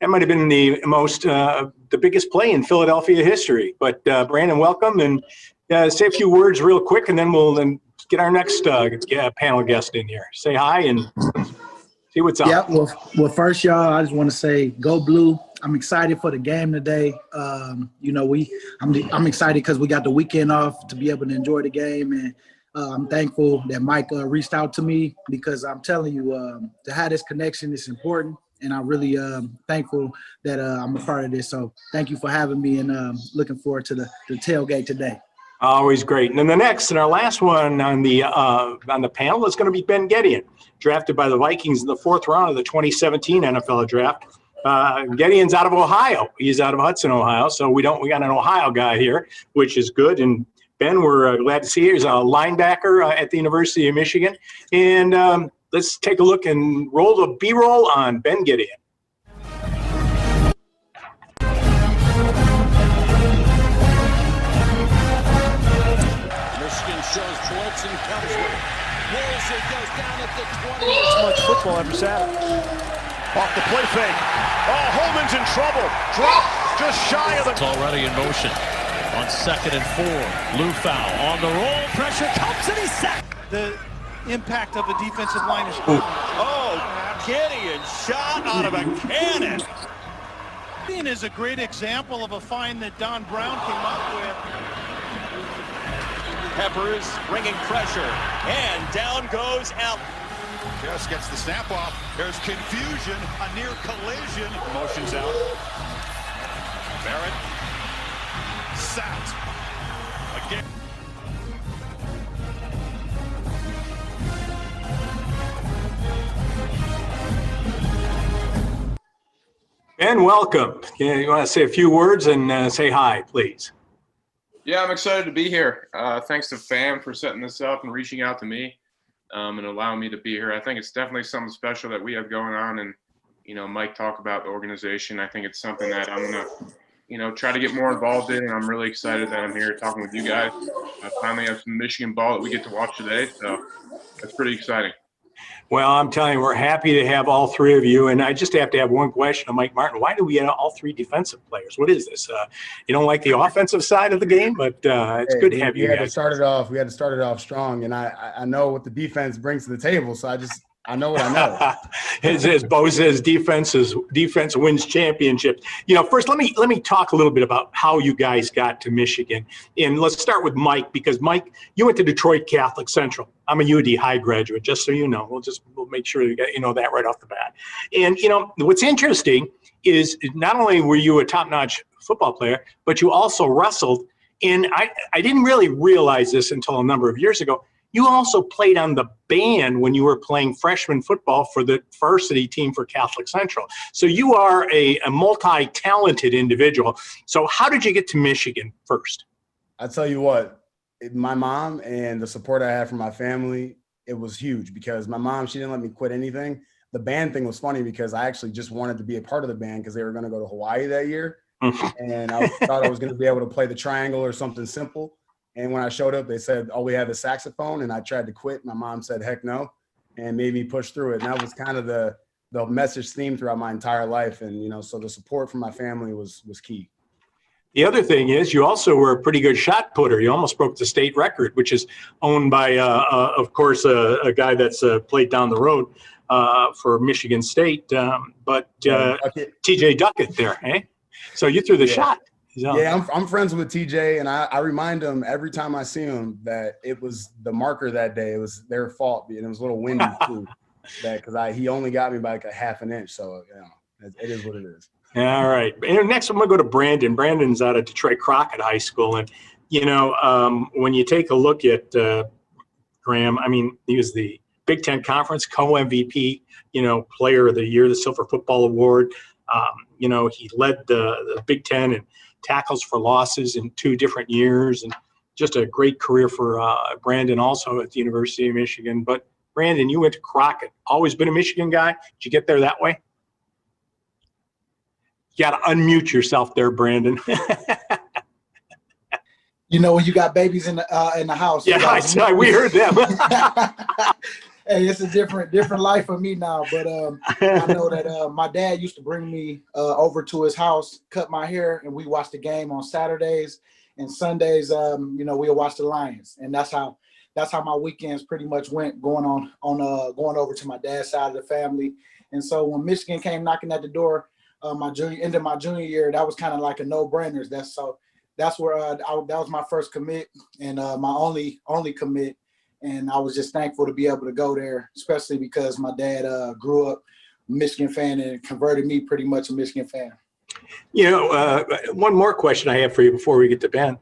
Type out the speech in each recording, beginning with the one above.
That might have been the biggest play in Philadelphia history. But Brandon, welcome, and say a few words real quick, and then we'll get our next panel guest in here. Say hi and see what's up. Yeah. Well, first, y'all, I just want to say, go Blue. I'm excited for the game today. I'm excited because we got the weekend off to be able to enjoy the game, and I'm thankful that Mike reached out to me because I'm telling you, to have this connection is important. And I'm really thankful that I'm a part of this. So thank you for having me, and looking forward to the tailgate today. Always great. And then the next and our last one on the panel is going to be Ben Gedeon, drafted by the Vikings in the 4th round of the 2017 NFL draft. Gedeon's out of Ohio. He's out of Hudson, Ohio. So we got an Ohio guy here, which is good. And Ben, we're glad to see you. He's a linebacker at the University of Michigan. And let's take a look and roll the B-roll on Ben Gedeon. Michigan shows Schwartz and comes with it. Wilson goes down at the 20. It's much football every Saturday. Off the play fake. Oh, Holman's in trouble. Drop just shy of the. It's already in motion on 2nd and 4. Lou foul on the roll. Pressure comes and he's sacked. The impact of the defensive line is. Oh, Gideon shot out of a cannon. Gideon is a great example of a find that Don Brown came up with. Peppers bringing pressure, and down goes Allen. Just gets the snap off. There's confusion, a near collision. Motions out. Barrett sacked again. Ben, welcome. You want to say a few words and say hi, please? Yeah, I'm excited to be here. Thanks to FAM for setting this up and reaching out to me and allowing me to be here. I think it's definitely something special that we have going on. And, Mike talked about the organization. I think it's something that I'm going to, try to get more involved in. And I'm really excited that I'm here talking with you guys. I finally have some Michigan ball that we get to watch today. So that's pretty exciting. Well, I'm telling you, we're happy to have all three of you. And I just have to have one question of Mike Martin. Why do we have all three defensive players? What is this? You don't like the offensive side of the game, but it's good to have you guys. We had to start it off strong. And I know what the defense brings to the table. So I know what I know. As Bo says, defense wins championships. First, let me talk a little bit about how you guys got to Michigan. And let's start with Mike, because Mike, you went to Detroit Catholic Central. I'm a UD High graduate, just so you know. We'll make sure you know that right off the bat. And what's interesting is not only were you a top-notch football player, but you also wrestled. And I didn't really realize this until a number of years ago. You also played on the band when you were playing freshman football for the varsity team for Catholic Central. So you are a multi-talented individual. So how did you get to Michigan first? I tell you what, my mom and the support I had from my family, it was huge because my mom, she didn't let me quit anything. The band thing was funny because I actually just wanted to be a part of the band because they were going to go to Hawaii that year. And I thought I was going to be able to play the triangle or something simple. And when I showed up, they said, oh, we have the saxophone. And I tried to quit. My mom said, heck no, and made me push through it. And that was kind of the message theme throughout my entire life. And, so the support from my family was key. The other thing is you also were a pretty good shot putter. You almost broke the state record, which is owned by, of course, a guy that's played down the road for Michigan State. But TJ Duckett there, eh? So you threw the shot. Yeah, I'm friends with TJ, and I remind him every time I see him that it was the marker that day. It was their fault, and it was a little windy too. Because he only got me by like a half an inch, so it is what it is. All right. And next, I'm going to go to Brandon. Brandon's out of Detroit Crockett High School, and when you take a look at Graham, I mean, he was the Big Ten Conference co-MVP, Player of the Year, the Silver Football Award. He led the Big Ten and tackles for losses in 2 different years, and just a great career for Brandon also at the University of Michigan. But Brandon, you went to Crockett. Always been a Michigan guy? Did you get there that way? You got to unmute yourself there, Brandon. When you got babies in the house. Yeah, we heard them. Hey, it's a different life for me now. But I know that my dad used to bring me over to his house, cut my hair, and we watched the game on Saturdays and Sundays. We'll watch the Lions, and that's how my weekends pretty much went, going going over to my dad's side of the family. And so when Michigan came knocking at the door, my junior year, that was kind of like a no-brainer. That's where that was my first commit and my only commit. And I was just thankful to be able to go there, especially because my dad grew up a Michigan fan and converted me pretty much a Michigan fan. One more question I have for you before we get to Ben.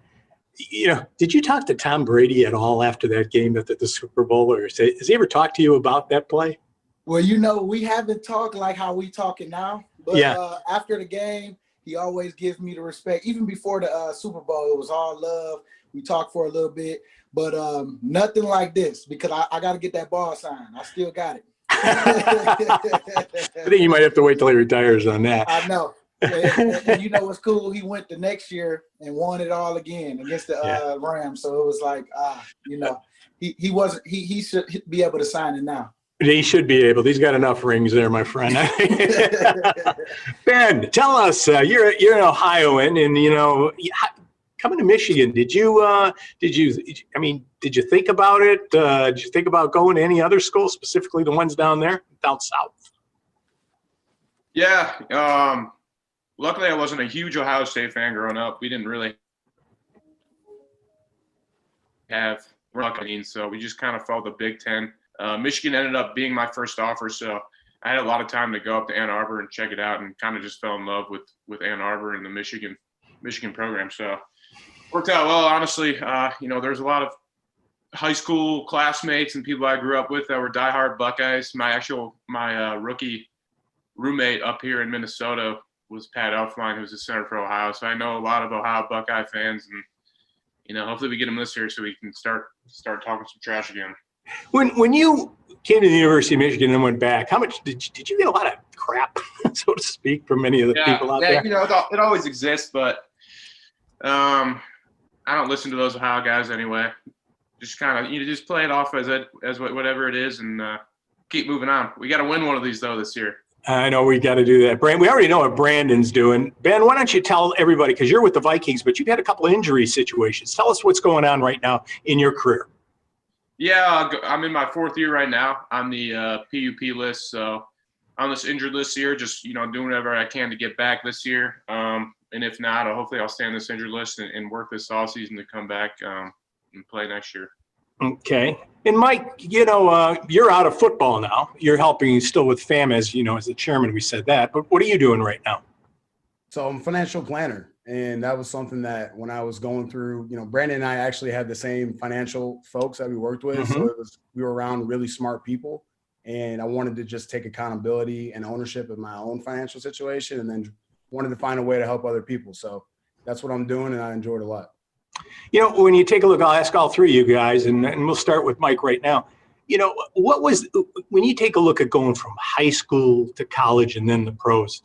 Did you talk to Tom Brady at all after that game at the Super Bowl, or has he ever talked to you about that play? Well, we haven't talked like how we talking now, but Yeah. After the game, he always gives me the respect. Even before the Super Bowl, it was all love. We talked for a little bit, but nothing like this because I got to get that ball signed. I still got it. I think you might have to wait till he retires on that. I know. And you know what's cool? He went the next year and won it all again against the Rams. So it was like, he should be able to sign it now. He should be able. He's got enough rings there, my friend. Ben, tell us. You're an Ohioan, and coming to Michigan. Did you think about it? Did you think about going to any other schools, specifically the ones down south? Yeah. Luckily, I wasn't a huge Ohio State fan growing up. We didn't really have so we just kind of followed the Big Ten. Michigan ended up being my first offer, so I had a lot of time to go up to Ann Arbor and check it out, and kind of just fell in love with Ann Arbor and the Michigan program. So worked out well, honestly. There's a lot of high school classmates and people I grew up with that were diehard Buckeyes. My rookie roommate up here in Minnesota was Pat Elfline, who's the center for Ohio. So I know a lot of Ohio Buckeye fans, and hopefully we get them this year so we can start talking some trash again. When you came to the University of Michigan and went back, how much did you get a lot of crap, so to speak, from many of the people out there? It always exists, but I don't listen to those Ohio guys anyway. Just kind of just play it off as whatever it is, and keep moving on. We got to win one of these though this year. I know we got to do that. We already know what Brandon's doing. Ben, why don't you tell everybody, because you're with the Vikings, but you've had a couple of injury situations. Tell us what's going on right now in your career. Yeah, I'm in my 4th year right now on the PUP list. So on this injured list here, just doing whatever I can to get back this year. And if not, hopefully I'll stay on this injured list and work this offseason to come back and play next year. Okay. And Mike, you're out of football now. You're helping still with FAM as the chairman. We said that, but what are you doing right now? So I'm a financial planner, and that was something that when I was going through, Brandon and I actually had the same financial folks that we worked with. Mm-hmm. So we were around really smart people, and I wanted to just take accountability and ownership of my own financial situation, and then wanted to find a way to help other people. So that's what I'm doing, and I enjoy it a lot. When you take a look, I'll ask all three of you guys, and we'll start with Mike right now. When you take a look at going from high school to college and then the pros,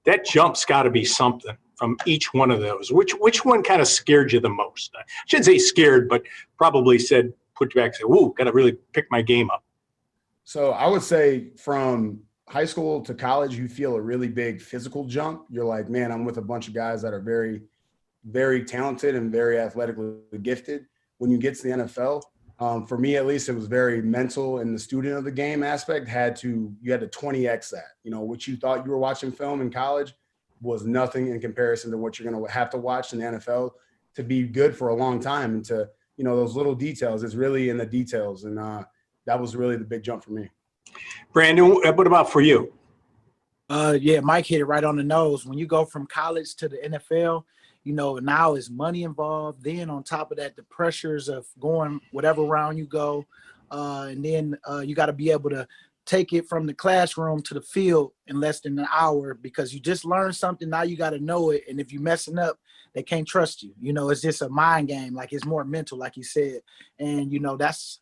that jump's got to be something from each one of those. Which one kind of scared you the most? I shouldn't say scared, but probably put you back and say, "Ooh, got to really pick my game up." So I would say from high school to college, you feel a really big physical jump. You're like, man, I'm with a bunch of guys that are very, very talented and very athletically gifted. When you get to the NFL, for me at least, it was very mental, and the student of the game aspect you had to 20x that. What you thought you were watching film in college was nothing in comparison to what you're going to have to watch in the NFL to be good for a long time. And to those little details, it's really in the details, and that was really the big jump for me. Brandon, what about for you? Yeah, Mike hit it right on the nose. When you go from college to the NFL, now is money involved. Then on top of that, the pressures of going whatever round you go. And then you got to be able to take it from the classroom to the field in less than an hour, because you just learned something. Now you got to know it. And if you're messing up, they can't trust you. It's just a mind game. Like, it's more mental, like you said. And, that's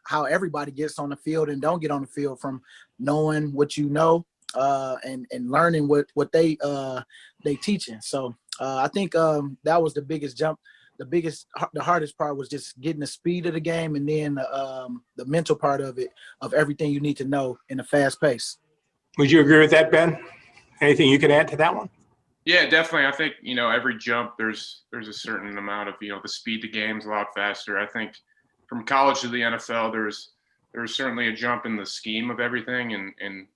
how everybody gets on the field and don't get on the field, from knowing what and learning what they teaching. So I think that was the biggest jump the hardest part was just getting the speed of the game, and then the mental part of it, of everything you need to know in a fast pace. Would you agree with that, Ben? Anything you can add to that one? Yeah, definitely. I think, every jump there's a certain amount of, the speed the game's a lot faster. I think from college to the NFL there's certainly a jump in the scheme of everything, and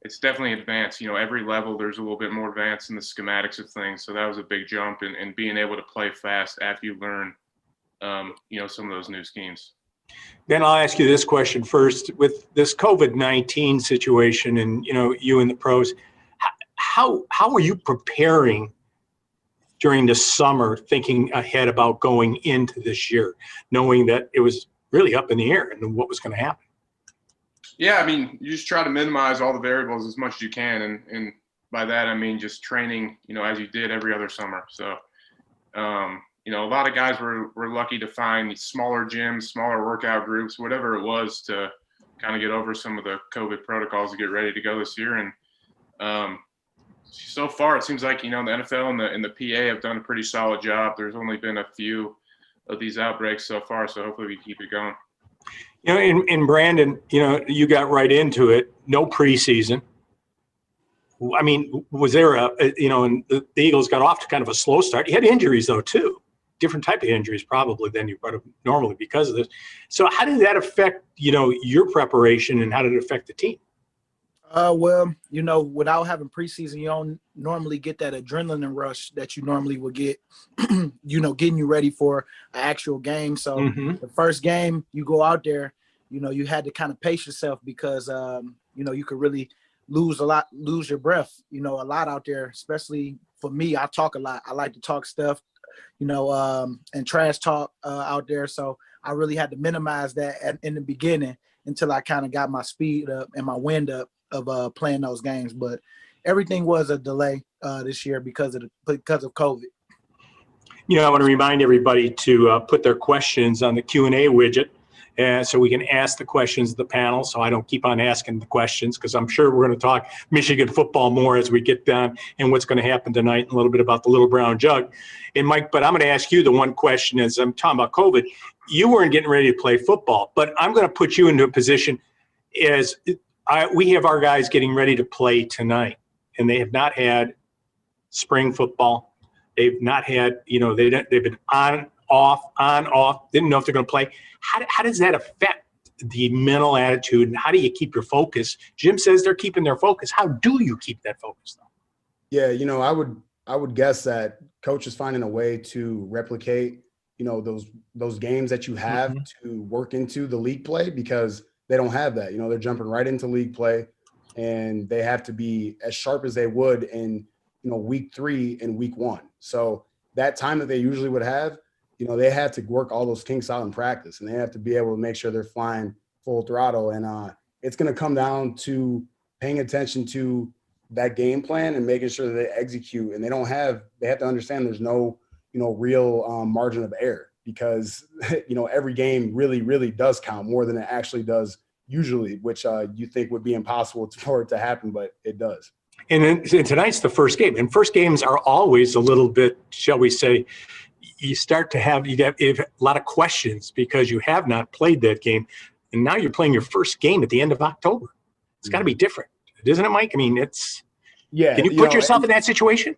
it's definitely advanced. Every level there's a little bit more advanced in the schematics of things. So that was a big jump, and being able to play fast after you learn some of those new schemes. Then I'll ask you this question first. With this COVID-19 situation and, you and the pros, how are you preparing during the summer, thinking ahead about going into this year, knowing that it was really up in the air and what was going to happen? Yeah, I mean, you just try to minimize all the variables as much as you can. And by that, I mean just training, as you did every other summer. So, a lot of guys were lucky to find smaller gyms, smaller workout groups, whatever it was, to kind of get over some of the COVID protocols to get ready to go this year. And so far, it seems like, the NFL and the PA have done a pretty solid job. There's only been a few of these outbreaks so far, so hopefully we keep it going. In Brandon, you got right into it. No preseason. I mean, was there and the Eagles got off to kind of a slow start. You had injuries though too, different type of injuries probably than you would have normally because of this. So how did that affect your preparation, and how did it affect the team? Well, without having preseason, you don't normally get that adrenaline rush that you normally would get, getting you ready for an actual game. So the first game you go out there, you had to kind of pace yourself because, you could really lose your breath, a lot out there, especially for me. I talk a lot. I like to talk stuff, and trash talk out there. So I really had to minimize that in the beginning until I kind of got my speed up and my wind up of playing those games. But everything was a delay this year because of COVID. I want to remind everybody to put their questions on the Q&A widget, so we can ask the questions of the panel, so I don't keep on asking the questions, because I'm sure we're going to talk Michigan football more as we get done and what's going to happen tonight, and a little bit about the Little Brown Jug. And Mike, but I'm going to ask you the one question as I'm talking about COVID. You weren't getting ready to play football, but I'm going to put you into a position as we have our guys getting ready to play tonight, and they have not had spring football. They've not had, they've been on, off, didn't know if they're going to play. How does that affect the mental attitude, and how do you keep your focus? Jim says they're keeping their focus. How do you keep that focus, though? Yeah, I would guess that coach is finding a way to replicate, those games that you have to work into the league play, because they don't have that. They're jumping right into league play, and they have to be as sharp as they would in, week 3 and week 1. So that time that they usually would have, they have to work all those kinks out in practice, and they have to be able to make sure they're flying full throttle. And it's going to come down to paying attention to that game plan and making sure that they execute. And they have to understand there's no, real margin of error, because, every game really, really does count more than it actually does usually, which you think would be impossible for it to happen, but it does. And tonight's the first game, and first games are always a little bit, shall we say, you have a lot of questions because you have not played that game, and now you're playing your first game at the end of October. It's got to be different, isn't it, Mike? I mean, can you put yourself in that situation?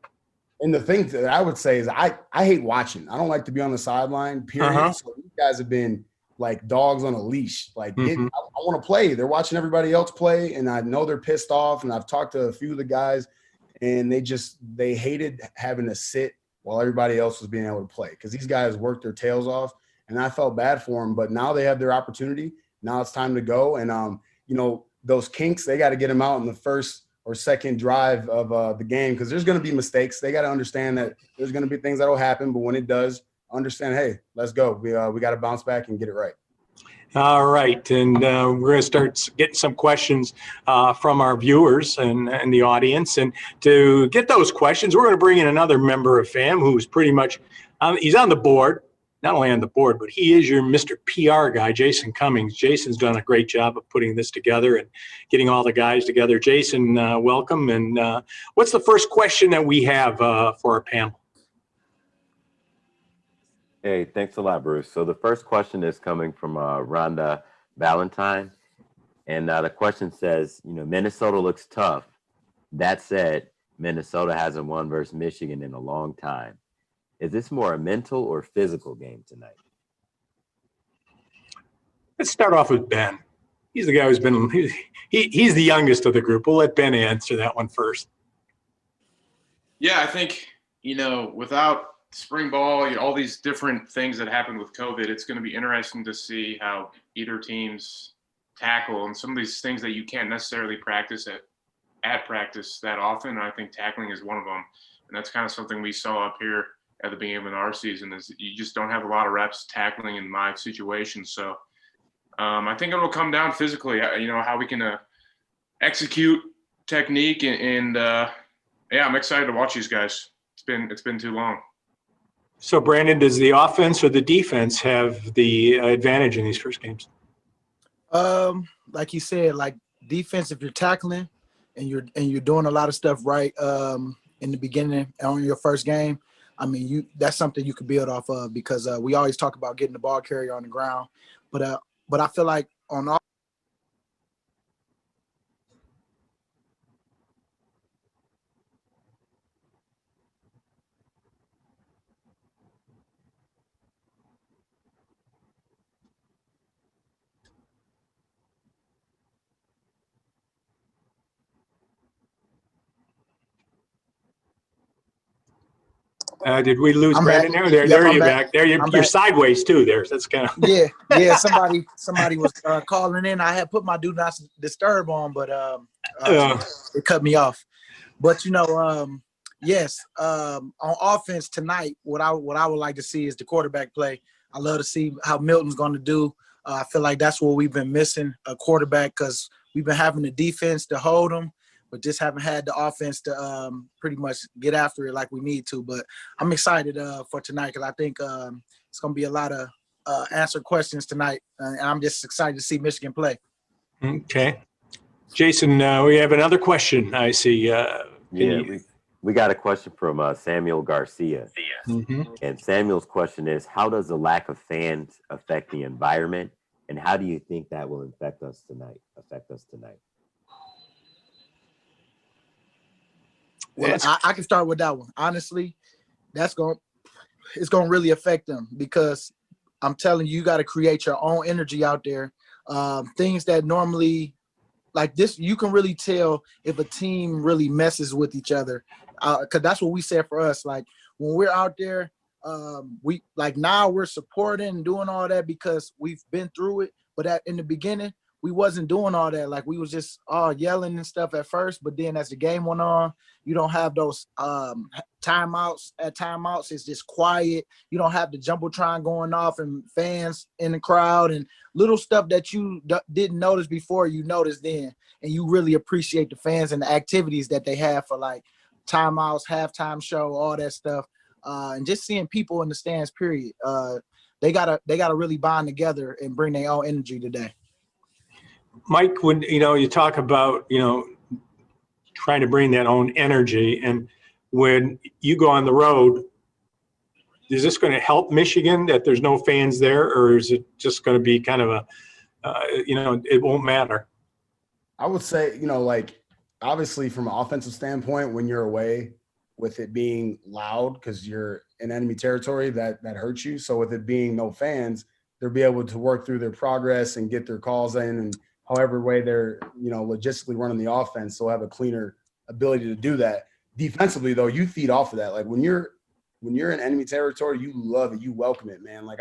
And the thing that I would say is I hate watching. I don't like to be on the sideline, period. So these guys have been like dogs on a leash. Like, I want to play. They're watching everybody else play, and I know they're pissed off. And I've talked to a few of the guys, and they hated having to sit while everybody else was being able to play, because these guys worked their tails off, and I felt bad for them. But now they have their opportunity. Now it's time to go. And, those kinks, they got to get them out in the first or second drive of the game, because there's going to be mistakes. They got to understand that there's going to be things that will happen, but when it does, understand, hey, let's go. We got to bounce back and get it right. All right, and we're going to start getting some questions from our viewers and the audience. And to get those questions, we're going to bring in another member of FAM who's pretty much he's on the board. Not only on the board, but he is your Mr. PR guy, Jason Cummings. Jason's done a great job of putting this together and getting all the guys together. Jason, welcome. And what's the first question that we have for our panel? Hey, thanks a lot, Bruce. So the first question is coming from Rhonda Valentine. And the question says, Minnesota looks tough. That said, Minnesota hasn't won versus Michigan in a long time. Is this more a mental or physical game tonight? Let's start off with Ben. He's the guy who's been he's the youngest of the group. We'll let Ben answer that one first. Yeah, I think, without spring ball, all these different things that happened with COVID, it's going to be interesting to see how either team's tackle and some of these things that you can't necessarily practice at practice that often. I think tackling is one of them. And that's kind of something we saw up here at the beginning of our season is you just don't have a lot of reps tackling in my situation. So I think it will come down physically, how we can execute technique and yeah, I'm excited to watch these guys. It's been too long. So, Brandon, does the offense or the defense have the advantage in these first games? Like you said, like defense, if you're tackling and you're doing a lot of stuff right in the beginning on your first game, I mean, that's something you could build off of because we always talk about getting the ball carrier on the ground, but I feel like on all. Did we lose I'm Brandon back. there? There, Yep, there I'm you're back. back. There you're Back. sideways too. That's kind of yeah. Somebody was calling in. I had put my do not disturb on, but it cut me off. But yes, on offense tonight, what I would like to see is the quarterback play. I love to see how Milton's going to do. I feel like that's what we've been missing, a quarterback, because we've been having the defense to hold them, but just haven't had the offense to pretty much get after it like we need to. But I'm excited for tonight because I think it's going to be a lot of answer questions tonight, and I'm just excited to see Michigan play. Okay. Jason, we have another question. I see. We got a question from Samuel Garcia. Mm-hmm. And Samuel's question is, how does the lack of fans affect the environment? And how do you think that will affect us tonight? Well, I can start with that one. Honestly, it's going to really affect them because I'm telling you, you got to create your own energy out there. Things that normally like this, you can really tell if a team really messes with each other. Because that's what we said for us. Like when we're out there, we like now we're supporting and doing all that because we've been through it. But in the beginning, we wasn't doing all that. Like we was just yelling and stuff at first. But then as the game went on, you don't have those timeouts. At timeouts, it's just quiet. You don't have the jumbotron going off and fans in the crowd and little stuff that you didn't notice before you noticed then. And you really appreciate the fans and the activities that they have for like timeouts, halftime show, all that stuff. And just seeing people in the stands, period. They gotta really bond together and bring their own energy today. Mike, when you talk about trying to bring that own energy, and when you go on the road, is this going to help Michigan that there's no fans there, or is it just going to be kind of it won't matter? I would say, like obviously from an offensive standpoint, when you're away with it being loud because you're in enemy territory, that hurts you. So with it being no fans, they'll be able to work through their progress and get their calls in, and however way they're logistically running the offense, they'll have a cleaner ability to do that. Defensively though, you feed off of that. Like when you're in enemy territory, you love it, you welcome it, man. Like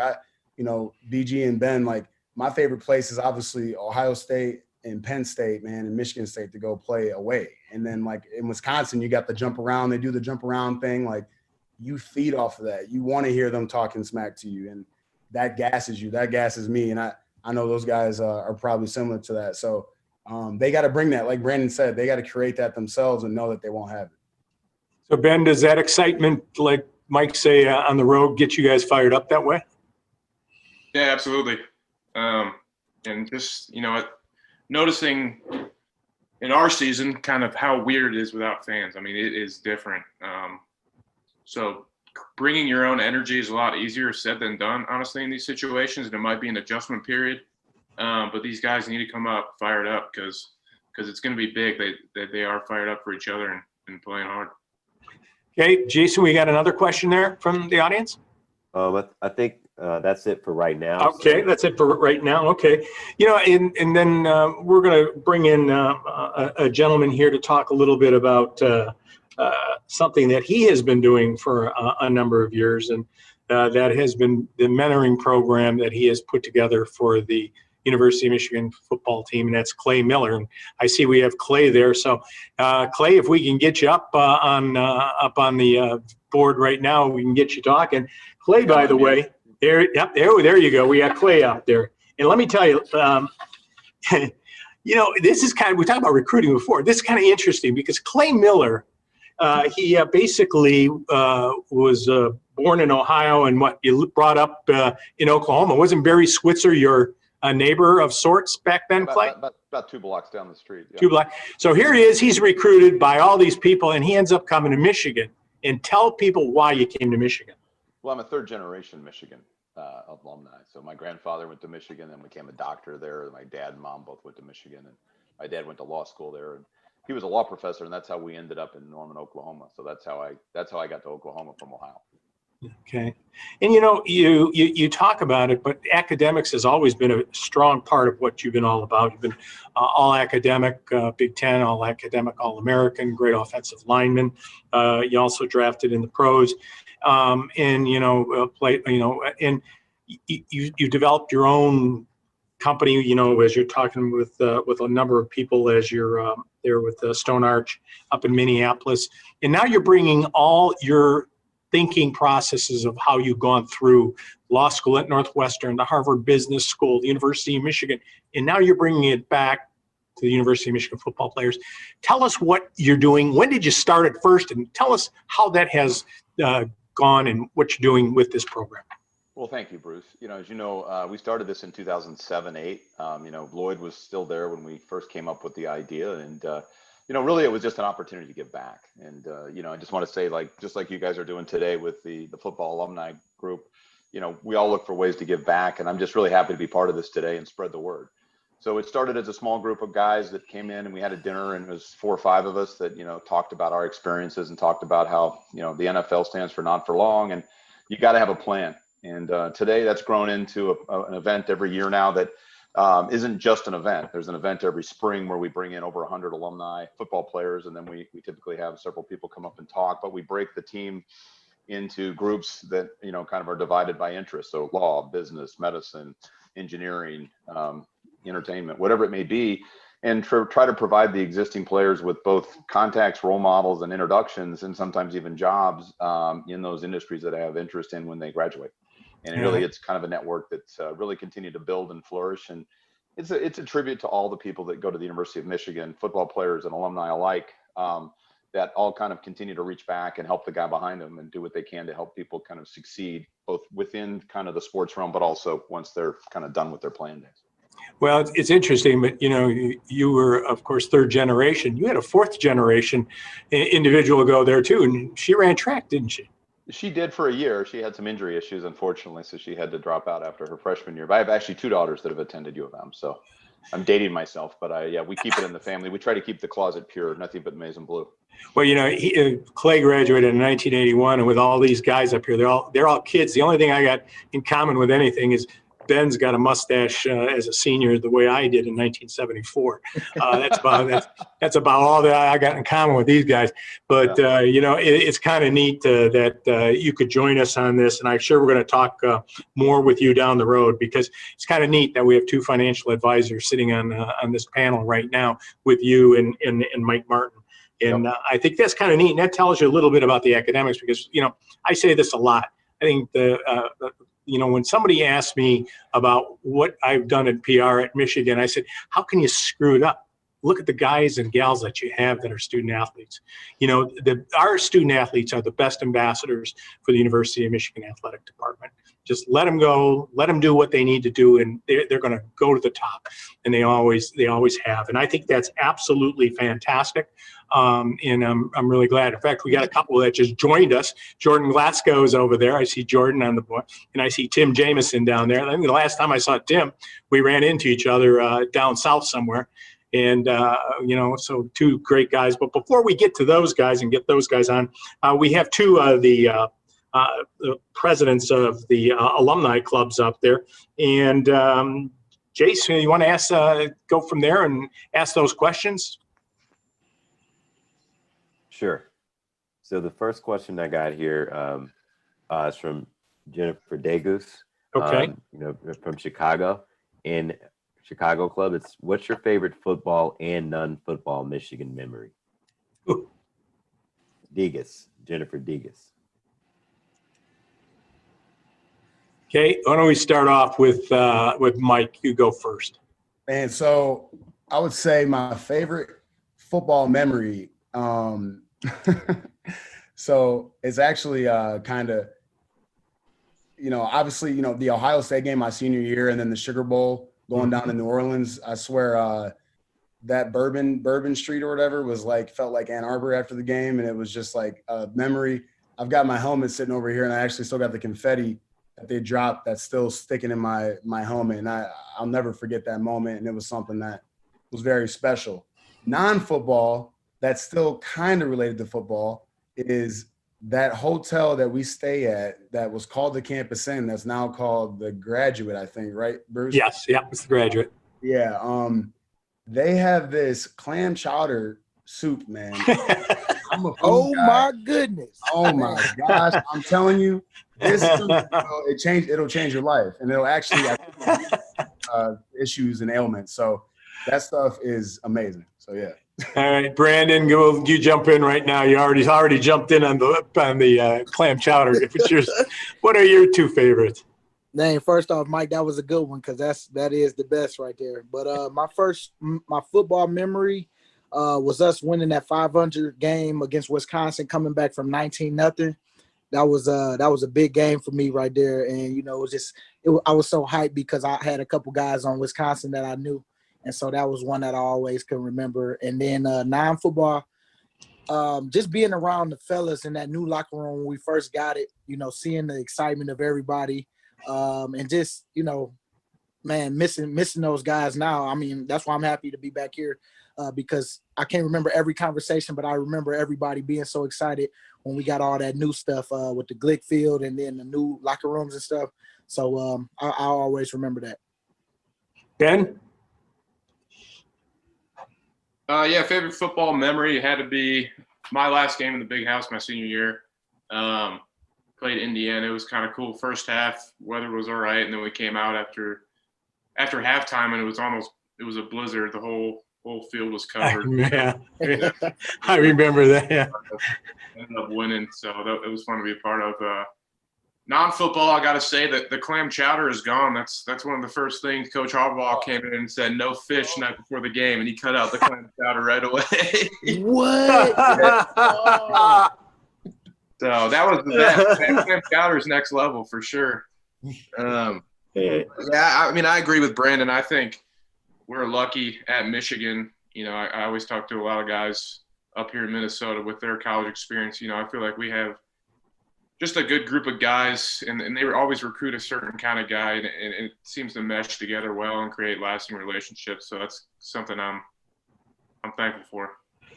BG and Ben, like my favorite place is obviously Ohio State and Penn State, man, and Michigan State to go play away. And then like in Wisconsin, you got the jump around. They do the jump around thing. Like you feed off of that. You want to hear them talking smack to you, and that gasses you. That gasses me. And I know those guys are probably similar to that. So they got to bring that. Like Brandon said, they got to create that themselves and know that they won't have it. So Ben, does that excitement, like Mike say, on the road, get you guys fired up that way? Yeah, absolutely. And just noticing in our season kind of how weird it is without fans. I mean, it is different. So bringing your own energy is a lot easier said than done, honestly, in these situations. And it might be an adjustment period. But these guys need to come up fired up because it's going to be big. They are fired up for each other and playing hard. Okay, Jason, we got another question there from the audience? I think that's it for right now. Okay, that's it for right now. Okay. And then we're going to bring in a gentleman here to talk a little bit about something that he has been doing for a number of years, and that has been the mentoring program that he has put together for the University of Michigan football team, and that's Clay Miller. And I see we have Clay there. So, Clay, if we can get you up on the board right now, we can get you talking. Clay, by the way, there you go. We got Clay out there. And let me tell you, this is we talked about recruiting before. This is kind of interesting because Clay Miller, he basically was born in Ohio, and you brought up in Oklahoma. Wasn't Barry Switzer your neighbor of sorts back then, Clay? About 2 blocks down the street. Yeah. 2 blocks. So here he is. He's recruited by all these people, and he ends up coming to Michigan. And tell people why you came to Michigan. Well, I'm a 3rd generation Michigan alumni. So my grandfather went to Michigan and became a doctor there. My dad and mom both went to Michigan, and my dad went to law school there. And he was a law professor, and that's how we ended up in Norman, Oklahoma. So that's how I got to Oklahoma from Ohio. Okay. And you talk about it, but academics has always been a strong part of what you've been all about. You've been all academic, Big Ten, all academic, all American, great offensive lineman. You also drafted in the pros, and and you developed your own company. As you're talking with a number of people as you're there with Stone Arch up in Minneapolis, and now you're bringing all your thinking processes of how you've gone through law school at Northwestern, the Harvard Business School, the University of Michigan, and now you're bringing it back to the University of Michigan football players. Tell us what you're doing. When did you start it first? And tell us how that has gone and what you're doing with this program. Well, thank you, Bruce. As you know, we started this in 2007-8. Lloyd was still there when we first came up with the idea, and really it was just an opportunity to give back. And I just want to say, just like you guys are doing today with the football alumni group, we all look for ways to give back, and I'm just really happy to be part of this today and spread the word. So it started as a small group of guys that came in, and we had a dinner, and it was 4 or 5 of us that talked about our experiences and talked about how the NFL stands for not for long, and you got to have a plan. And today that's grown into an event every year now that isn't just an event. There's an event every spring where we bring in over 100 alumni football players, and then we typically have several people come up and talk, but we break the team into groups that kind of are divided by interest. So law, business, medicine, engineering, entertainment, whatever it may be, and try to provide the existing players with both contacts, role models, and introductions, and sometimes even jobs in those industries that I have interest in when they graduate. And really, it's kind of a network that's really continued to build and flourish. And it's a tribute to all the people that go to the University of Michigan, football players and alumni alike, that all kind of continue to reach back and help the guy behind them and do what they can to help people kind of succeed, both within kind of the sports realm, but also once they're kind of done with their playing days. Well, it's interesting, but you were, of course, 3rd generation. You had a 4th generation individual go there too, and she ran track, didn't she? She did for a year. She had some injury issues, unfortunately, so she had to drop out after her freshman year. But I have actually 2 daughters that have attended U of M, so I'm dating myself. But we keep it in the family. We try to keep the closet pure, nothing but maize and blue. Well, Clay graduated in 1981, and with all these guys up here, they're all kids. The only thing I got in common with anything is Ben's got a mustache as a senior the way I did in 1974. That's about all that I got in common with these guys. But it's kind of neat that you could join us on this, and I'm sure we're going to talk more with you down the road, because it's kind of neat that we have 2 financial advisors sitting on this panel right now with you and Mike Martin. And I think that's kind of neat, and that tells you a little bit about the academics, because I say this a lot. I think when somebody asks me about what I've done in PR at Michigan, I said, how can you screw it up? look at the guys and gals that you have that are student athletes. You know, our student athletes are the best ambassadors for the University of Michigan Athletic Department. Just let them go, let them do what they need to do, and they're going to go to the top, and they always have. And I think that's absolutely fantastic. And I'm really glad. In fact, we got a couple that just joined us. Jordan Glasgow is over there. I see Jordan on the board, and I see Tim Jamison down there. I think the last time I saw Tim, we ran into each other down south somewhere. And, you know, so two great guys. But before we get to those guys and get those guys on, we have two of the presidents of the alumni clubs up there. And Jason, you want to go from there and ask those questions? Sure. So the first question I got here is from Jennifer Degus, Okay. you know, from Chicago. In Chicago Club, it's what's your favorite football and non-football Michigan memory? Ooh. Jennifer Degus. Okay, why don't we start off with Mike? You go first. And so I would say my favorite football memory. So it's actually kind of, you know, obviously, you know, the Ohio State game my senior year, and then the Sugar Bowl going down to New Orleans. I swear that Bourbon Street or whatever felt like Ann Arbor after the game, and it was just like a memory. I've got my helmet sitting over here, and I actually still got the confetti that they dropped that's still sticking in my helmet, and I'll never forget that moment, and it was something that was very special. Non-football, that's still kind of related to football, is that hotel that we stay at that was called the Campus Inn, that's now called the Graduate, I think, right, Bruce? Yes, yeah, it's the Graduate. Yeah, they have this clam chowder soup, man. I'm a food guy. My goodness. Oh my gosh, I'm telling you, this soup, it'll change your life, and it'll actually issues and ailments. So that stuff is amazing. So yeah. All right, Brandon, you jump in right now. You already jumped in on the clam chowder. If it's yours, what are your two favorites? Dang, first off, Mike, that was a good one because that is the best right there. But my football memory was us winning that 500 game against Wisconsin, coming back from 19-0. That was a big game for me right there, and you know, I was so hyped because I had a couple guys on Wisconsin that I knew. And so that was one that I always can remember. And then non-football, just being around the fellas in that new locker room when we first got it, you know, seeing the excitement of everybody, and just, you know, man, missing those guys now. I mean, that's why I'm happy to be back here because I can't remember every conversation, but I remember everybody being so excited when we got all that new stuff with the Glick field and then the new locker rooms and stuff. So I always remember that. Ben? Yeah, favorite football memory had to be my last game in the Big House my senior year. Played Indiana. It was kind of cool. First half, weather was all right, and then we came out after halftime, and it was a blizzard. The whole field was covered. Yeah. I remember that. Yeah. Ended up winning, so it was fun to be a part of. Non-football, I got to say that the clam chowder is gone. That's one of the first things Coach Harbaugh came in and said, no fish night before the game, and he cut out the clam chowder right away. What? Oh. So that was the best. Clam chowder's next level for sure. Yeah, I mean, I agree with Brandon. I think we're lucky at Michigan. You know, I always talk to a lot of guys up here in Minnesota with their college experience. You know, I feel like we have just a good group of guys, and they always recruit a certain kind of guy, and it seems to mesh together well and create lasting relationships. So that's something I'm thankful for.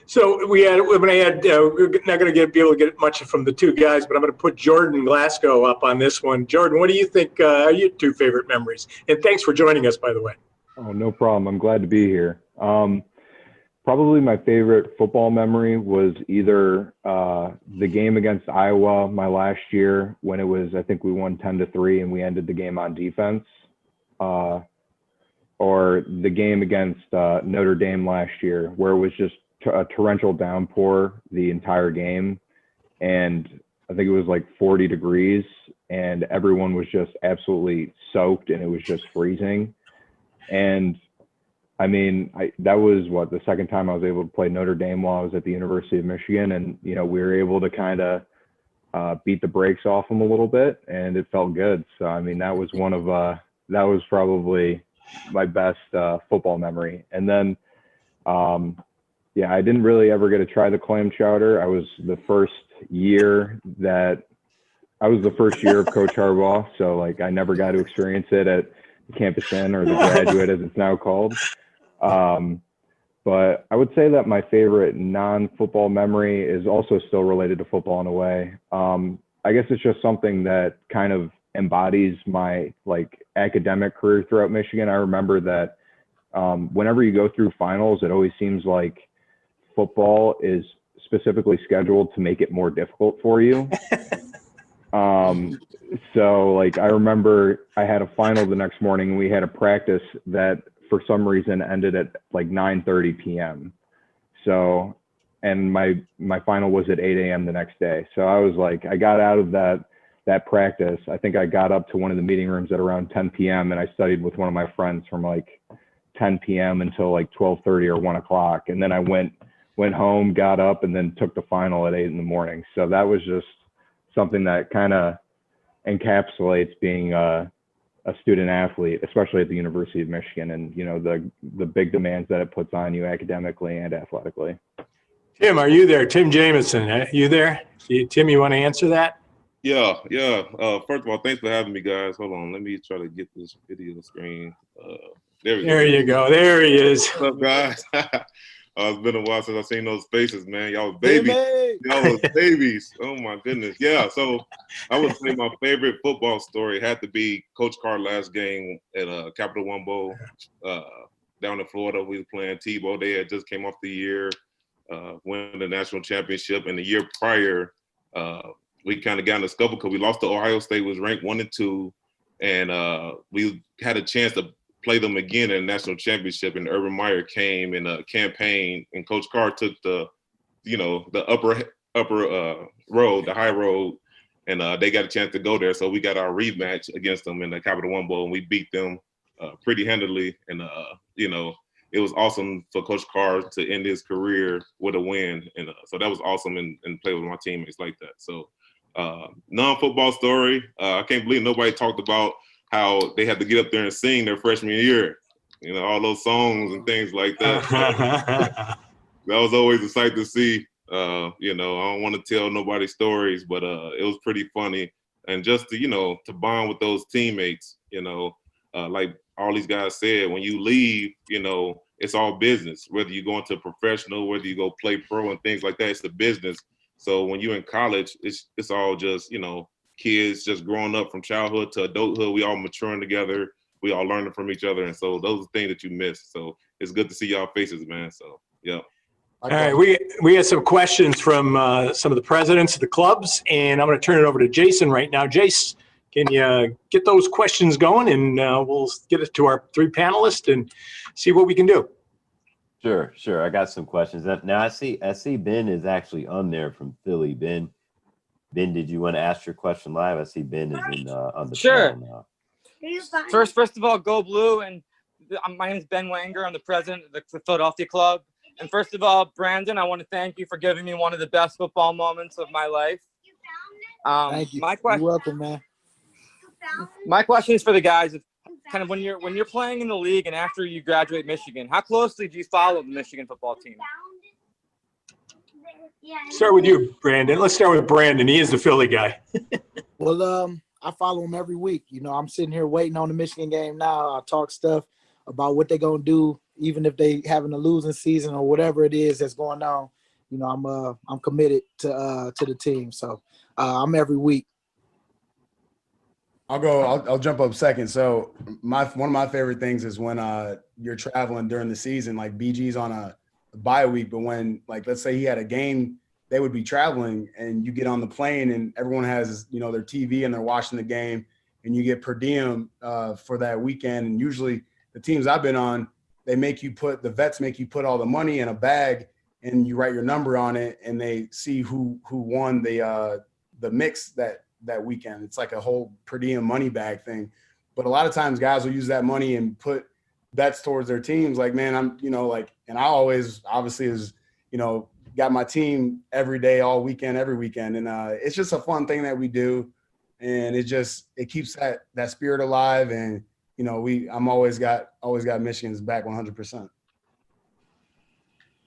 So we're not going to be able to get much from the two guys, but I'm going to put Jordan Glasgow up on this one. Jordan, what do you think are your two favorite memories? And thanks for joining us, by the way. Oh, no problem. I'm glad to be here. Probably my favorite football memory was either the game against Iowa my last year when it was, I think we won 10-3 and we ended the game on defense, or the game against Notre Dame last year where it was just a torrential downpour the entire game. And I think it was like 40 degrees and everyone was just absolutely soaked and it was just freezing. And I mean, that was the second time I was able to play Notre Dame while I was at the University of Michigan, and we were able to kind of beat the brakes off them a little bit, and it felt good. So I mean, that was that was probably my best football memory. And then, I didn't really ever get to try the clam chowder. I was the first year of Coach Harbaugh, so like I never got to experience it at Campus Inn, or the Graduate as it's now called. But I would say that my favorite non-football memory is also still related to football in a way. I guess it's just something that kind of embodies my academic career throughout Michigan. I remember that whenever you go through finals, it always seems like football is specifically scheduled to make it more difficult for you. So I remember I had a final the next morning, and we had a practice that for some reason ended at 9:30 p.m. So, and my final was at 8 a.m. the next day. So I was I got out of that practice. I think I got up to one of the meeting rooms at around 10 p.m. and I studied with one of my friends from 10 p.m. until 12:30 or 1 o'clock. And then I went home, got up, and then took the final at 8 in the morning. So that was just something that kind of encapsulates being a student athlete, especially at the University of Michigan, and the big demands that it puts on you academically and athletically. Tim, are you there? Tim Jamison, are you there? Tim, you want to answer that? Yeah. First of all, thanks for having me, guys. Hold on, let me try to get this video screen. There we go. There you go. There he is. What's up, guys? It's been a while since I've seen those faces, man. Y'all was babies. Y'all was babies. Oh my goodness. Yeah. So I would say my favorite football story had to be Coach Carr's last game at Capital One Bowl down in Florida. We were playing Tebow. They had just came off the year, win the national championship, and the year prior, we kind of got in the scuffle because we lost to Ohio State, was ranked 1 and 2, and we had a chance to play them again in the national championship, and Urban Meyer came in a campaign, and Coach Carr took the upper road, the high road, and they got a chance to go there. So we got our rematch against them in the Capital One Bowl, and we beat them pretty handily. And it was awesome for Coach Carr to end his career with a win, and so that was awesome, and play with my teammates like that. So non-football story, I can't believe nobody talked about how they had to get up there and sing their freshman year, all those songs and things like that. That was always a sight to see. I don't want to tell nobody stories, but it was pretty funny. And just to bond with those teammates, like all these guys said, when you leave, it's all business. Whether you go into professional, whether you go play pro and things like that, it's the business. So when you're in college, it's all just, kids just growing up from childhood to adulthood. We all maturing together. We all learning from each other. And so those are things that you miss. So it's good to see y'all faces, man. So, yeah. All right, we have some questions from some of the presidents of the clubs, and I'm going to turn it over to Jason right now. Jace, can you get those questions going, and we'll get it to our 3 panelists and see what we can do. Sure. I got some questions. Now I see Ben is actually on there from Philly. Ben, did you want to ask your question live? I see Ben is on the panel now. First of all, go blue. And my name is Ben Wanger. I'm the president of the Philadelphia Club. And first of all, Brandon, I want to thank you for giving me one of the best football moments of my life. Thank you. You're welcome, man. My question is for the guys. Kind of when you're playing in the league and after you graduate Michigan, how closely do you follow the Michigan football team? Start with you, Brandon. Let's start with Brandon. He is the Philly guy. Well, I follow them every week. I'm sitting here waiting on the Michigan game now. I talk stuff about what they're going to do, even if they having a losing season or whatever it is that's going on. I'm committed to the team. So I'm every week. I'll jump up second. So one of my favorite things is when you're traveling during the season, like BG's on a bye week, but when let's say he had a game, they would be traveling and you get on the plane and everyone has their TV and they're watching the game, and you get per diem for that weekend. And usually the teams I've been on, the vets make you put all the money in a bag and you write your number on it, and they see who won the mix that weekend. It's like a whole per diem money bag thing. But a lot of times guys will use that money and put bets towards their teams. Like, man, and I always obviously is, got my team every day, all weekend, every weekend. And it's just a fun thing that we do. And it keeps that spirit alive. And, I'm always got Michigan's back 100%.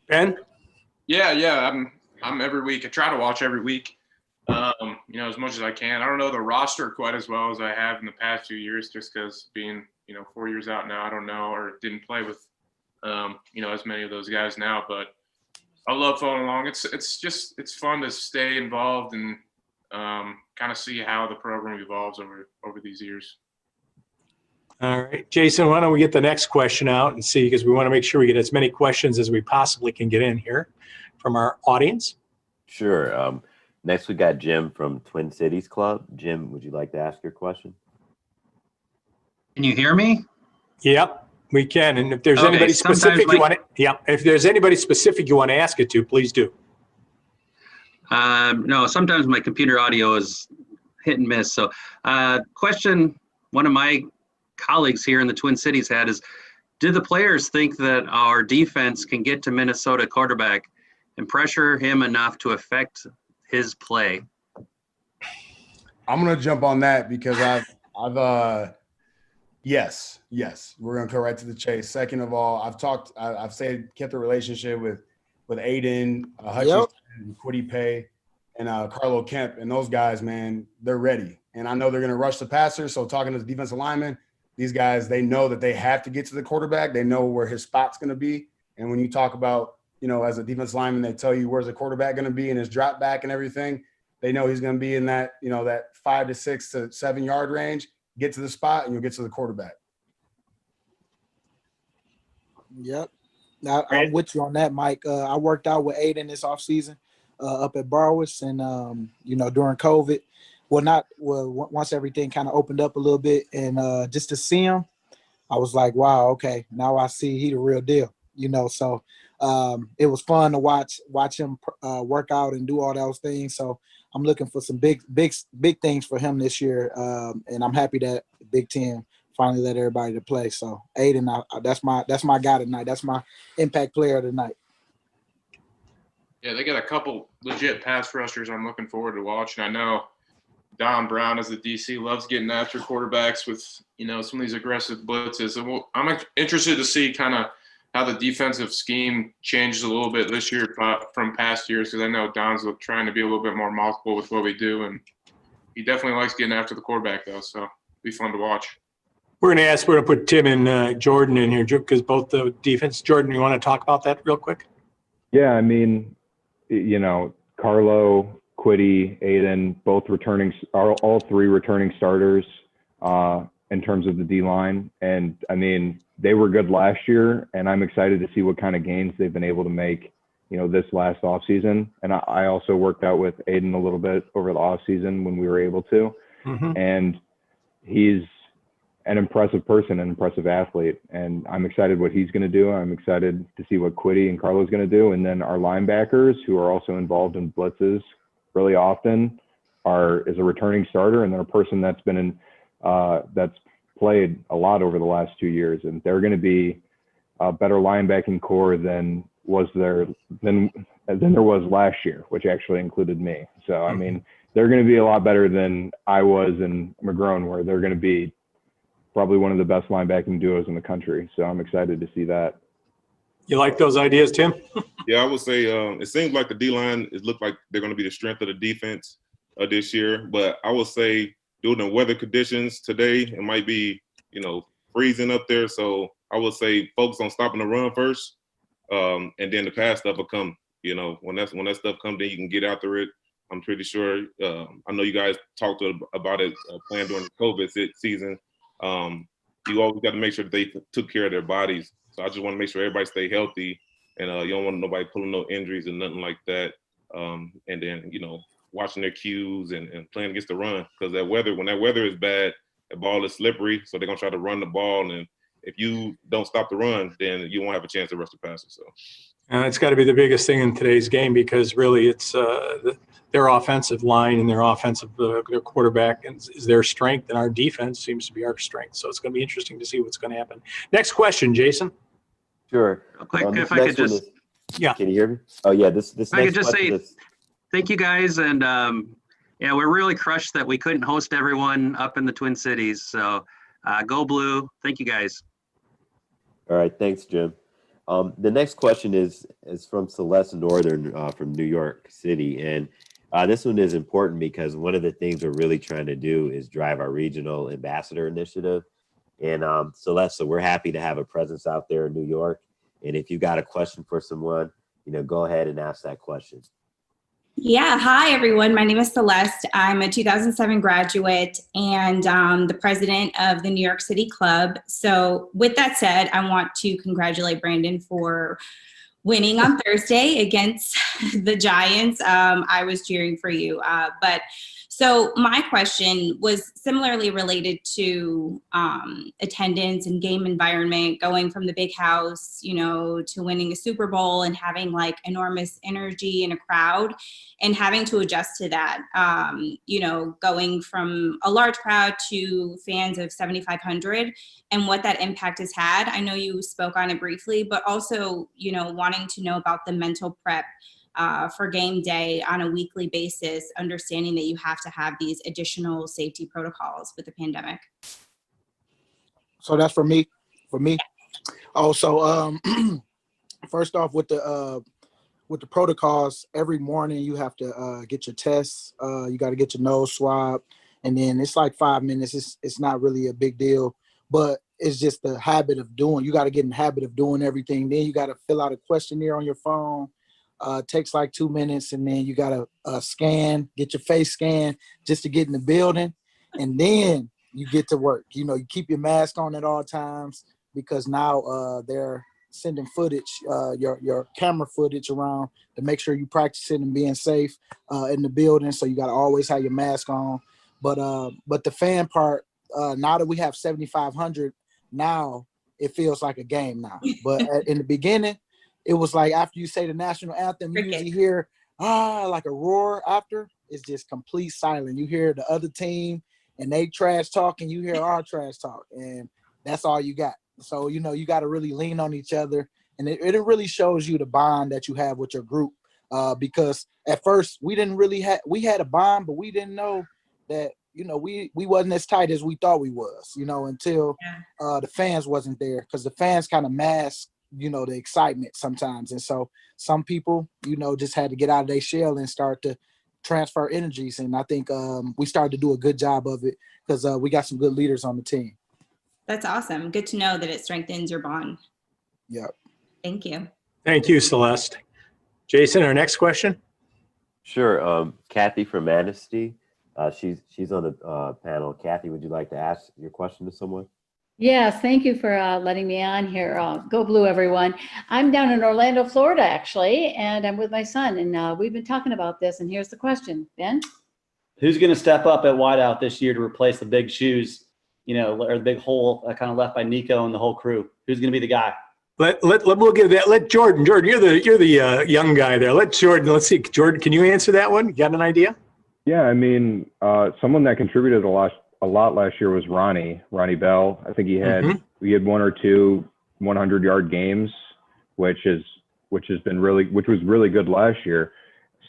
Ben? Yeah. I'm every week. I try to watch every week, as much as I can. I don't know the roster quite as well as I have in the past few years, just because being, 4 years out now, I don't know, or didn't play with, as many of those guys now. But I love following along. It's fun to stay involved and kind of see how the program evolves over these years. All right, Jason, why don't we get the next question out and see, because we want to make sure we get as many questions as we possibly can get in here from our audience. Sure. Next, we got Jim from Twin Cities Club. Jim, would you like to ask your question? Can you hear me? Yep, we can. And if there's Okay, anybody specific if there's anybody specific you want to ask it to, please do. No, sometimes my computer audio is hit and miss. So question one of my colleagues here in the Twin Cities had is, do the players think that our defense can get to Minnesota quarterback and pressure him enough to affect his play? I'm going to jump on that because yes, we're going to go right to the chase. Second of all, I've kept a relationship with Aiden, Hutchinson, Kwity Paye, and Carlo Kemp, and those guys, man, they're ready. And I know they're going to rush the passer. So talking to the defensive linemen, these guys, they know that they have to get to the quarterback. They know where his spot's going to be. And when you talk about, as a defensive lineman, they tell you where's the quarterback going to be and his drop back and everything. They know he's going to be in that, that 5 to 6 to 7 yard range. Get to the spot and you'll get to the quarterback. Yep. I'm with you on that, Mike. I worked out with Aiden this offseason up at Barwis, and during COVID, once everything kind of opened up a little bit, and just to see him, I was like, wow, okay, now I see he the real deal. So it was fun to watch him work out and do all those things. So I'm looking for some big things for him this year, and I'm happy that Big Ten finally let everybody to play. So Aiden, that's my guy tonight. That's my impact player tonight. Yeah, they got a couple legit pass rushers I'm looking forward to watching. I know Don Brown as the DC loves getting after quarterbacks with, some of these aggressive blitzes. So I'm interested to see kind of how the defensive scheme changes a little bit this year from past years, because I know Don's trying to be a little bit more multiple with what we do, and he definitely likes getting after the quarterback, though, so it'll be fun to watch. We're going to put Tim and Jordan in here because both the defense. Jordan, you want to talk about that real quick? Yeah, I mean, Carlo, Kwity, Aiden, all three returning starters in terms of the D-line. And, I mean, they were good last year, and I'm excited to see what kind of gains they've been able to make, this last offseason. And I also worked out with Aiden a little bit over the offseason when we were able to. Mm-hmm. And he's an impressive person, an impressive athlete. And I'm excited what he's going to do. I'm excited to see what Kwity and Carlo's going to do. And then our linebackers, who are also involved in blitzes really often, is a returning starter, and then a person that's been that's played a lot over the last 2 years. And they're going to be a better linebacking core than there was last year, which actually included me. So, I mean, they're going to be a lot better than I was in McGrone, where they're going to be probably one of the best linebacking duos in the country. So I'm excited to see that. You like those ideas, Tim? Yeah, I would say it seems like the D-line, it looked like they're going to be the strength of the defense this year. But I would say due to the weather conditions today, it might be, freezing up there. So I would say focus on stopping the run first, and then the pass stuff will come. When that stuff comes, then you can get after it. I'm pretty sure. I know you guys talked about it playing during the COVID season. You always got to make sure that they took care of their bodies. So I just want to make sure everybody stay healthy, and you don't want nobody pulling no injuries and nothing like that. And then, watching their cues and playing against the run, because when that weather is bad, the ball is slippery. So they're going to try to run the ball. And if you don't stop the run, then you won't have a chance to rush the passer. So. And it's got to be the biggest thing in today's game because really it's their offensive line and their offensive their quarterback is their strength, and our defense seems to be our strength. So it's going to be interesting to see what's going to happen. Next question, Jason. Sure. Real quick, if I could just, yeah. Can you hear me? Oh yeah, this I could next just question say is thank you guys, and yeah, we're really crushed that we couldn't host everyone up in the Twin Cities. So go Blue! Thank you guys. all right. Thanks, Jim. The next question is from Celeste Northern from New York City, and this one is important because one of the things we're really trying to do is drive our regional ambassador initiative. And Celeste, so we're happy to have a presence out there in New York. And if you got a question for someone, go ahead and ask that question. Yeah, hi everyone. My name is Celeste. I'm a 2007 graduate and the president of the New York City Club. So with that said, I want to congratulate Brandon for winning on Thursday against the Giants. I was cheering for you. So my question was similarly related to attendance and game environment, going from the big house, to winning a Super Bowl and having like enormous energy in a crowd and having to adjust to that, going from a large crowd to fans of 7,500 and what that impact has had. I know you spoke on it briefly, but also, wanting to know about the mental prep for game day on a weekly basis, understanding that you have to have these additional safety protocols with the pandemic. So that's for me. Also, first off, with the protocols, every morning you have to get your tests. You got to get your nose swab, and then it's like 5 minutes. It's not really a big deal, but it's just the habit of doing. You got to get in the habit of doing everything. Then you got to fill out a questionnaire on your phone. Takes like 2 minutes, and then you gotta scan, get your face scanned just to get in the building, and then you get to work. You keep your mask on at all times because now they're sending footage, your camera footage around to make sure you practicing and being safe in the building. So you gotta always have your mask on. But the fan part, now that we have 7,500, now it feels like a game now. But in the beginning, it was like after you say the national anthem, you usually hear like a roar after. It's just complete silence. You hear the other team and they trash talk, and you hear our trash talk, and that's all you got. So you got to really lean on each other, and it really shows you the bond that you have with your group. Because at first we didn't really we had a bond, but we didn't know that we wasn't as tight as we thought we was. Until the fans wasn't there, because the fans kind of mask the excitement sometimes. And so some people, just had to get out of their shell and start to transfer energies. And I think we started to do a good job of it because we got some good leaders on the team. That's awesome. Good to know that it strengthens your bond. Yep. Thank you. Thank you, Celeste. Jason, our next question. Sure. Kathy from Manistee. She's on the panel. Kathy, would you like to ask your question to someone? Yes, thank you for letting me on here. Go Blue, everyone. I'm down in Orlando, Florida, actually, and I'm with my son, and we've been talking about this, and here's the question. Ben? Who's going to step up at wideout this year to replace the big shoes, or the big hole kind of left by Nico and the whole crew? Who's going to be the guy? We'll give that. Let Jordan. Jordan, you're the young guy there. Let Jordan. Let's see. Jordan, can you answer that one? You got an idea? Yeah, I mean, someone that contributed a lot last year was Ronnie Bell. I think he had 1 or 2 100-yard games, which was really good last year.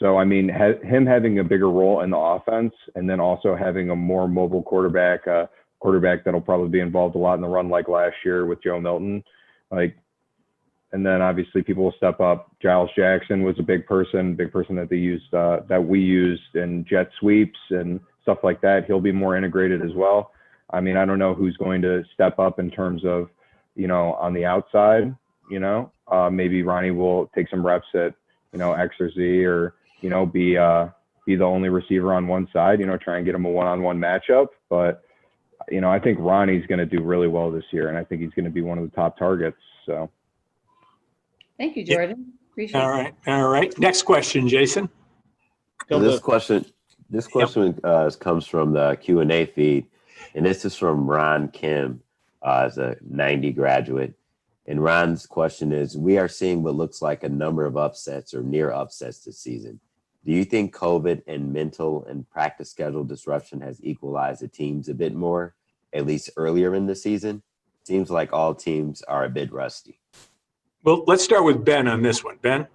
So I mean, him having a bigger role in the offense, and then also having a more mobile quarterback that'll probably be involved a lot in the run like last year with Joe Milton, and then obviously people will step up. Giles Jackson was a big person that they used, that we used in jet sweeps and stuff like that. He'll be more integrated as well. I mean, I don't know who's going to step up in terms of, on the outside, maybe Ronnie will take some reps at, X or Z, or, be the only receiver on one side, try and get him a one-on-one matchup. But, I think Ronnie's going to do really well this year, and I think he's going to be one of the top targets. So. Thank you, Jordan. Appreciate it. All right. Next question, Jason. So this question comes from the Q&A feed, and this is from Ron Kim, as a 90 graduate. And Ron's question is, we are seeing what looks like a number of upsets or near upsets this season. Do you think COVID and mental and practice schedule disruption has equalized the teams a bit more, at least earlier in the season? Seems like all teams are a bit rusty. Well, let's start with Ben on this one. Ben?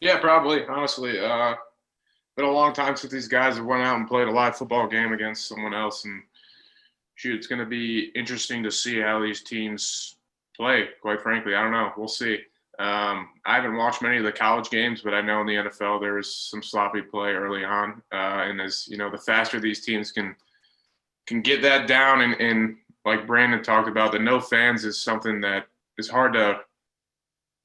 Yeah, probably. Honestly, been a long time since these guys have went out and played a live football game against someone else, and shoot, it's going to be interesting to see how these teams play. Quite frankly, I don't know. We'll see. I haven't watched many of the college games, but I know in the NFL there was some sloppy play early on, and as you know, the faster these teams can get that down, and like Brandon talked about, the no fans is something that is hard to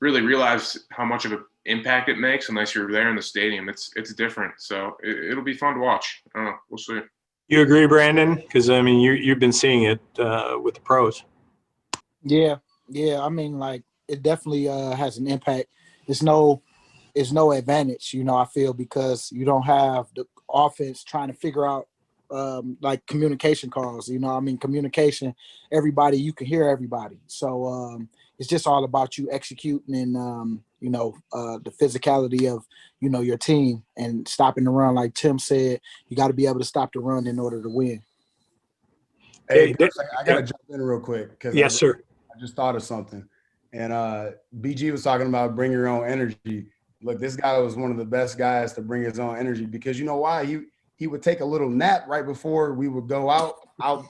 really realize how much of an impact it makes unless you're there in the stadium. It's different, so it'll be fun to watch. I don't know. We'll see. You agree, Brandon? Because, I mean, you've been seeing it with the pros. Yeah. I mean, like, it definitely has an impact. It's no advantage, I feel, because you don't have the offense trying to figure out like communication calls. I mean, communication, everybody, you can hear everybody. So it's just all about you executing and, the physicality of, your team and stopping the run. Like Tim said, you got to be able to stop the run in order to win. Hey, Bruce, I got to jump in real quick because yes, sir. I just thought of something. And BG was talking about bring your own energy. Look, this guy was one of the best guys to bring his own energy because you know why? He would take a little nap right before we would go out,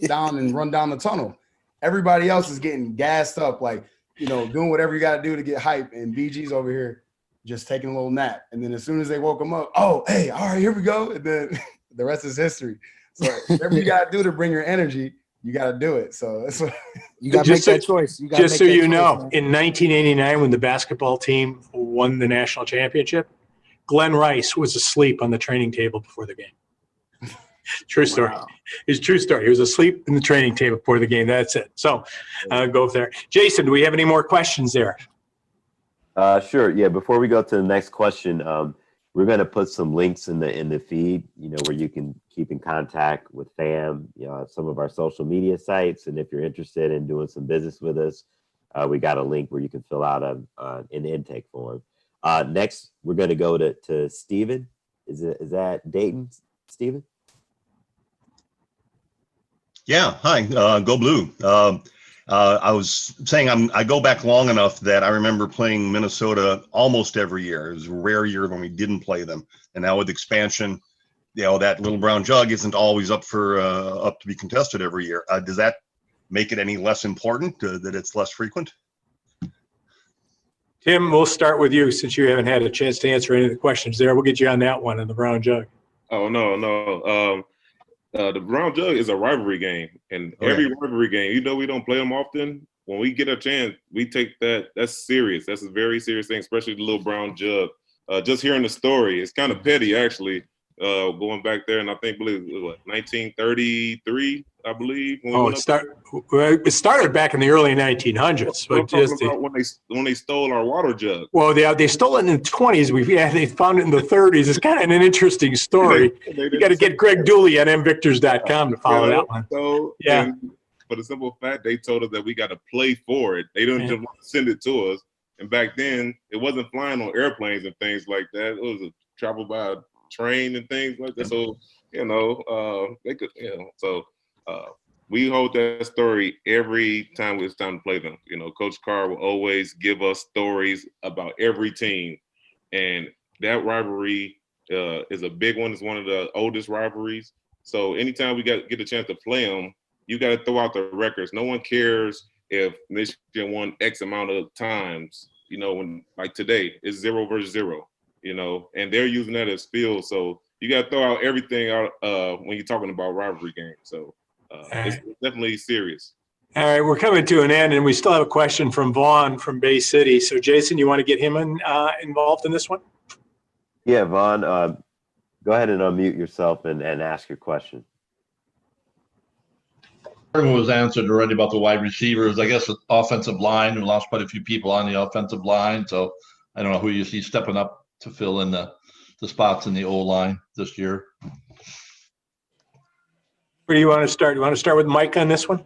down, and run down the tunnel. Everybody else is getting gassed up, like, doing whatever you got to do to get hype. And BG's over here just taking a little nap. And then as soon as they woke him up, oh, hey, all right, here we go. And then the rest is history. So whatever you got to do to bring your energy, you got to do it. So that's what you got to make that choice. Just so you know, in 1989, when the basketball team won the national championship, Glenn Rice was asleep on the training table before the game. True story. Wow. It's a true story. He was asleep in the training table before the game. That's it. So go there. Jason, do we have any more questions there? Sure. Yeah. Before we go to the next question, we're going to put some links in the feed, where you can keep in contact with FAM, some of our social media sites. And if you're interested in doing some business with us, we got a link where you can fill out an intake form. Next, we're going to go to Steven. Is that Dayton, Steven? Yeah. Hi. Go Blue. I was saying I go back long enough that I remember playing Minnesota almost every year. It was a rare year when we didn't play them. And now with expansion, that little brown jug isn't always up to be contested every year. Does that make it any less important that it's less frequent? Tim, we'll start with you since you haven't had a chance to answer any of the questions there. We'll get you on that one in the brown jug. Oh, no. The brown jug is a rivalry game, and every rivalry game, we don't play them often. When we get a chance, we take that. That's serious. That's a very serious thing, especially the little brown jug. Just hearing the story, it's kind of petty, actually. Going back there, and I believe it was 1933, I believe. It started back in the early 1900s. But just about when they stole our water jug. Well, they stole it in the 20s. They found it in the 30s. It's kind of an interesting story. You got to get Greg Dooley at mvictors.com to follow that one. So, for the simple fact, they told us that we got to play for it. They didn't just want to send it to us. And back then, it wasn't flying on airplanes and things like that. It was a travel by a train and things like that. So, they could, so we hold that story every time it's time to play them. Coach Carr will always give us stories about every team. And that rivalry is a big one. It's one of the oldest rivalries. So anytime we get a chance to play them, you got to throw out the records. No one cares if Michigan won X amount of times, when like today it's 0 versus 0, and they're using that as field. So you got to throw out everything out when you're talking about rivalry games. So it's definitely serious. All right, we're coming to an end, and we still have a question from Vaughn from Bay City. So Jason, you want to get him involved in this one? Yeah, Vaughn, go ahead and unmute yourself and ask your question. Everyone was answered already about the wide receivers. I guess the offensive line, we lost quite a few people on the offensive line. So I don't know who you see stepping up to fill in the spots in the O-line this year. Where do you want to start? You want to start with Mike on this one?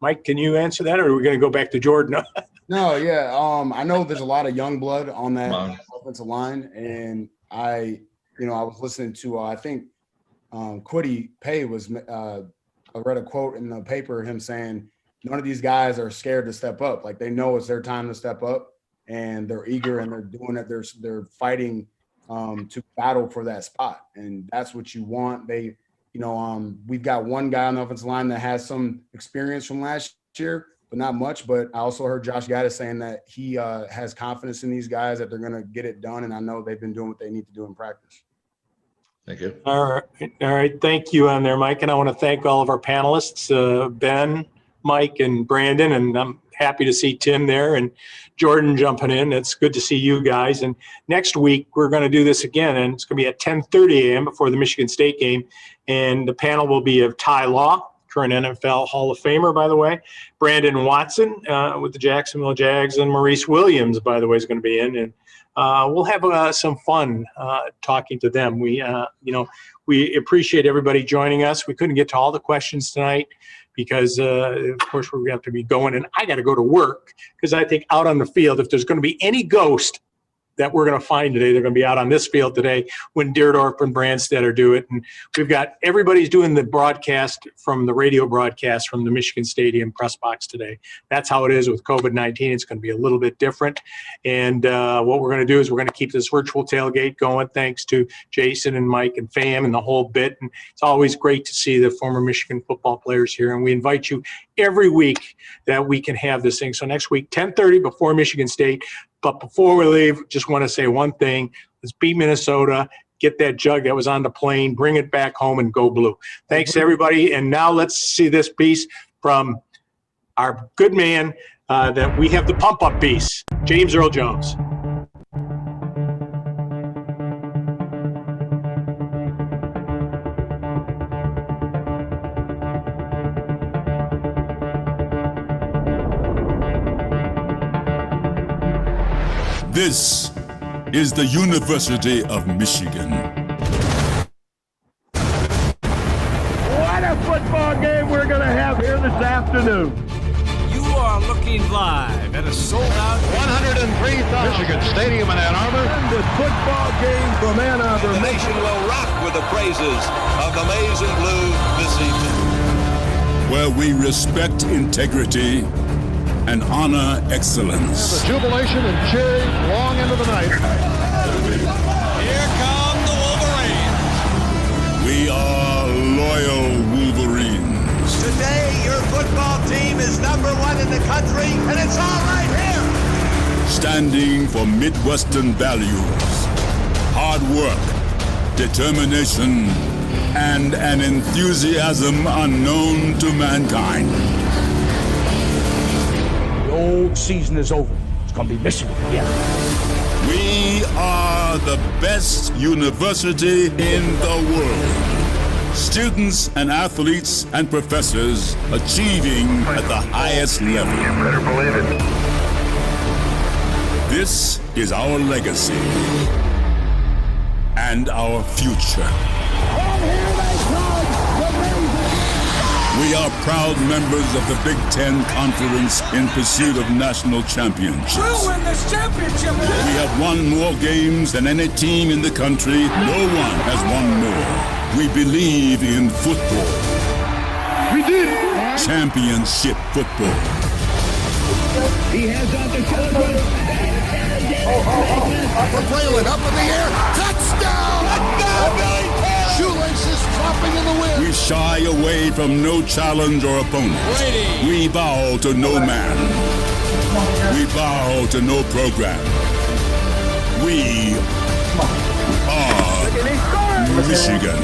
Mike, can you answer that, or are we going to go back to Jordan? No, yeah. I know there's a lot of young blood on that offensive line, and I was listening to I think Kwity Paye was. I read a quote in the paper, him saying none of these guys are scared to step up. Like, they know it's their time to step up, and they're eager and they're doing it. They're fighting to battle for that spot, and that's what you want. They, we've got one guy on the offensive line that has some experience from last year, but not much. But I also heard Josh Gaddis saying that he has confidence in these guys that they're going to get it done, and I know they've been doing what they need to do in practice. Thank you. All right. Thank you on there, Mike. And I want to thank all of our panelists, Ben, Mike, and Brandon. And I'm happy to see Tim there and Jordan jumping in. It's good to see you guys. And next week, we're going to do this again. And it's going to be at 10:30 a.m. before the Michigan State game. And the panel will be of Ty Law, current NFL Hall of Famer, by the way, Brandon Watson with the Jacksonville Jags, and Maurice Williams, by the way, is going to be in. And we'll have some fun talking to them. We appreciate everybody joining us. We couldn't get to all the questions tonight because, of course, we're going to have to be going. And I got to go to work because I think out on the field, if there's going to be any ghost that we're going to find today, they're going to be out on this field today when Deerdorf and Brandstetter do it. And we've got everybody's doing the broadcast from the radio broadcast from the Michigan Stadium press box today. That's how it is with COVID-19. It's going to be a little bit different. And what we're going to do is we're going to keep this virtual tailgate going thanks to Jason and Mike and Fam and the whole bit. And it's always great to see the former Michigan football players here. And we invite you every week that we can have this thing. So next week, 10:30 before Michigan State. But before we leave, just want to say one thing. Let's beat Minnesota, get that jug that was on the plane, bring it back home, and go blue. Thanks, everybody. And now let's see this piece from our good man that we have the pump-up piece, James Earl Jones. This is the University of Michigan. What a football game we're going to have here this afternoon. You are looking live at a sold-out 103,000 Michigan Stadium in Ann Arbor. And the football game from Ann Arbor. The nation will rock with the praises of the maize and blue this evening. Where we respect integrity and honor excellence. The jubilation and cheering long into the night. Here come the Wolverines. We are loyal Wolverines. Today, your football team is #1 in the country, and it's all right here. Standing for Midwestern values, hard work, determination, and an enthusiasm unknown to mankind. Old season is over. It's going to be Michigan again. We are the best university in the world. Students and athletes and professors achieving at the highest level. You better believe it. This is our legacy and our future. We are proud members of the Big Ten Conference in pursuit of national championships. We'll win this championship. We have won more games than any team in the country. No one has won more. We believe in football. We did it. Championship football. He has on the shoulder. For Braylon, up in the air. Touchdown! Touchdown, Billy! Shoelaces flopping in the wind. We shy away from no challenge or opponent. Brady. We bow to no man. We bow to no program. We are Michigan.